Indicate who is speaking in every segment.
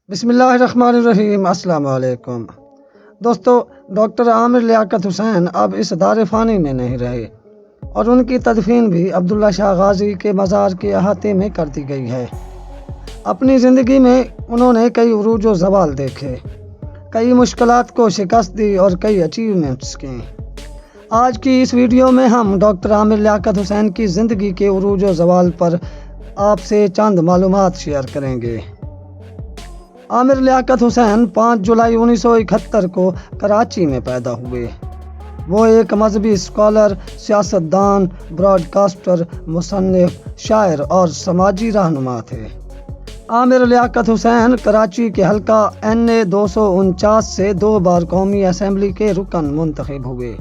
Speaker 1: بسم اللہ الرحمن الرحیم۔ السلام علیکم دوستو، ڈاکٹر عامر لیاقت حسین اب اس دار فانی میں نہیں رہے اور ان کی تدفین بھی عبداللہ شاہ غازی کے مزار کے احاطے میں کر دی گئی ہے۔ اپنی زندگی میں انہوں نے کئی عروج و زوال دیکھے، کئی مشکلات کو شکست دی اور کئی اچیومنٹس کی۔ آج کی اس ویڈیو میں ہم ڈاکٹر عامر لیاقت حسین کی زندگی کے عروج و زوال پر آپ سے چند معلومات شیئر کریں گے۔ عامر لیاقت حسین 5 جولائی 1971 کو کراچی میں پیدا ہوئے۔ وہ ایک مذہبی اسکالر، سیاستدان، براڈ کاسٹر، مصنف، شاعر اور سماجی رہنما تھے۔ عامر لیاقت حسین کراچی کے حلقہ NA 249 سے 2 بار قومی اسمبلی کے رکن منتخب ہوئے۔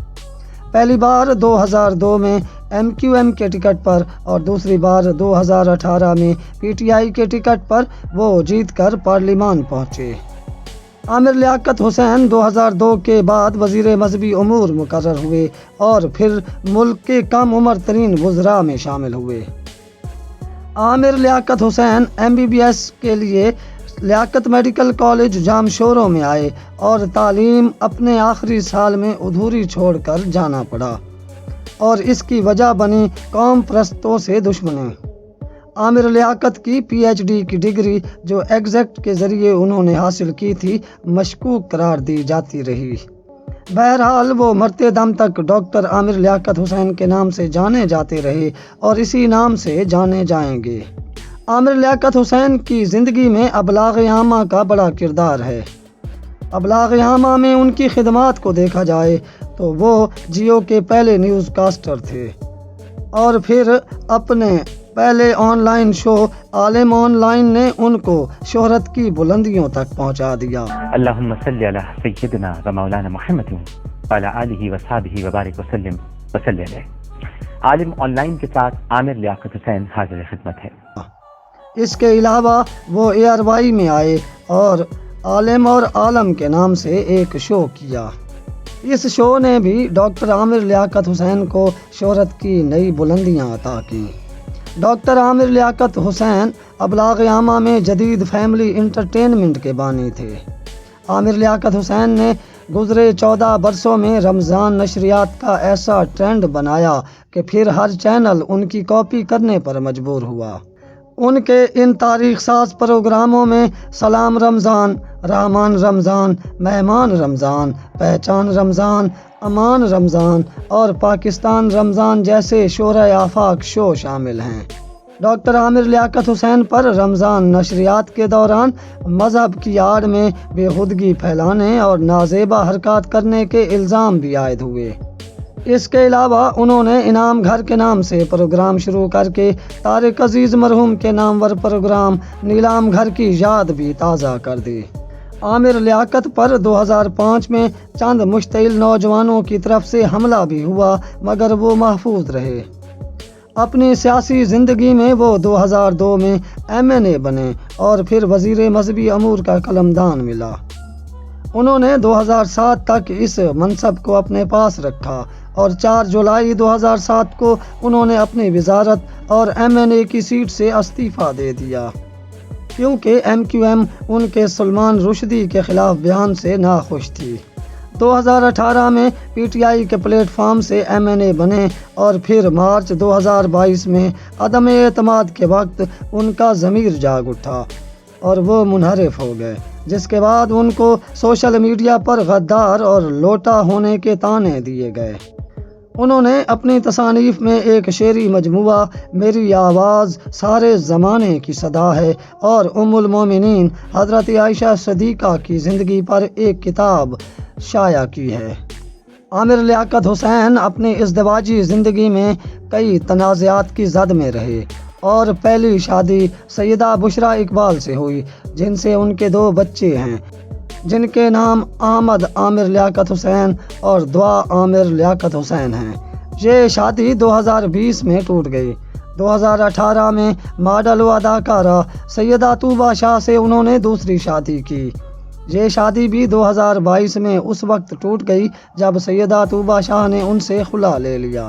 Speaker 1: پہلی بار 2002 میں MQM کے ٹکٹ پر اور دوسری بار 2018 میں PTI کے ٹکٹ پر وہ جیت کر پارلیمان پہنچے۔ عامر لیاقت حسین 2002 کے بعد وزیر مذہبی امور مقرر ہوئے اور پھر ملک کے کم عمر ترین وزراء میں شامل ہوئے۔ عامر لیاقت حسین MBBS کے لیے لیاقت میڈیکل کالج جامشورو میں آئے اور تعلیم اپنے آخری سال میں ادھوری چھوڑ کر جانا پڑا اور اس کی وجہ بنی قوم پرستوں سے دشمنی۔ عامر لیاقت کی PhD کی ڈگری جو ایگزیکٹ کے ذریعے انہوں نے حاصل کی تھی مشکوک قرار دی جاتی رہی۔ بہرحال وہ مرتے دم تک ڈاکٹر عامر لیاقت حسین کے نام سے جانے جاتے رہے اور اسی نام سے جانے جائیں گے۔ عامر لیاقت حسین کی زندگی میں ابلاغ عامہ کا بڑا کردار ہے۔ ابلاغ عامہ میں ان کی خدمات کو دیکھا جائے تو وہ جیو کے پہلے نیوز کاسٹر تھے اور پھر اپنے پہلے on line show Alam on line نے ان کو شہرت کی بلندیوں تک پہنچا دیا۔
Speaker 2: اللہم صلی علی سیدنا و مولانا محمد وعلی آلہ وصحبہ وبارک وسلم وصلی علیہ۔ عالم آن لائن کے ساتھ عامر لیاقت حسین حاضر خدمت ہے۔
Speaker 1: اس کے علاوہ وہ ARY میں آئے اور عالم اور عالم کے نام سے ایک شو کیا۔ اس شو نے بھی ڈاکٹر عامر لیاقت حسین کو شہرت کی نئی بلندیاں عطا کی۔ ڈاکٹر عامر لیاقت حسین ابلاغ عامہ میں جدید فیملی انٹرٹینمنٹ کے بانی تھے۔ عامر لیاقت حسین نے گزرے 14 برسوں میں رمضان نشریات کا ایسا ٹرینڈ بنایا کہ پھر ہر چینل ان کی کاپی کرنے پر مجبور ہوا۔ ان کے ان تاریخ ساز پروگراموں میں سلام رمضان، رحمان رمضان، مہمان رمضان، پہچان رمضان، امان رمضان اور پاکستان رمضان جیسے شورۂ آفاق شو شامل ہیں۔ ڈاکٹر عامر لیاقت حسین پر رمضان نشریات کے دوران مذہب کی آڑ میں بے خودگی پھیلانے اور نازیبا حرکات کرنے کے الزام بھی عائد ہوئے۔ اس کے علاوہ انہوں نے انعام گھر کے نام سے پروگرام شروع کر کے طارق عزیز مرحوم کے نامور پروگرام نیلام گھر کی یاد بھی تازہ کر دی۔ عامر لیاقت پر 2005 میں چند مشتعل نوجوانوں کی طرف سے حملہ بھی ہوا مگر وہ محفوظ رہے۔ اپنی سیاسی زندگی میں وہ 2002 میں MNA بنے اور پھر وزیر مذہبی امور کا قلمدان ملا۔ انہوں نے 2007 تک اس منصب کو اپنے پاس رکھا اور 4 جولائی 2007 کو انہوں نے اپنی وزارت اور MNA کی سیٹ سے استعفیٰ دے دیا کیونکہ MQM ان کے سلمان رشدی کے خلاف بیان سے ناخوش تھی۔ 2018 میں PTI کے پلیٹ فارم سے MNA بنے اور پھر مارچ 2022 میں عدم اعتماد کے وقت ان کا ضمیر جاگ اٹھا اور وہ منحرف ہو گئے، جس کے بعد ان کو سوشل میڈیا پر غدار اور لوٹا ہونے کے طعنے دیے گئے۔ انہوں نے اپنی تصانیف میں ایک شعری مجموعہ میری آواز سارے زمانے کی صدا ہے اور ام المومنین حضرت عائشہ صدیقہ کی زندگی پر ایک کتاب شائع کی ہے۔ عامر لیاقت حسین اپنی ازدواجی زندگی میں کئی تنازعات کی زد میں رہے اور پہلی شادی سیدہ بشریٰ اقبال سے ہوئی جن سے ان کے 2 بچے ہیں جن کے نام احمد عامر لیاقت حسین اور دعا عامر لیاقت حسین ہیں۔ یہ شادی 2020 میں ٹوٹ گئی۔ 2018 میں ماڈل و اداکارہ سیدہ طوبیٰ شاہ سے انہوں نے دوسری شادی کی۔ یہ شادی بھی 2022 میں اس وقت ٹوٹ گئی جب سیدہ طوبیٰ شاہ نے ان سے خلا لے لیا۔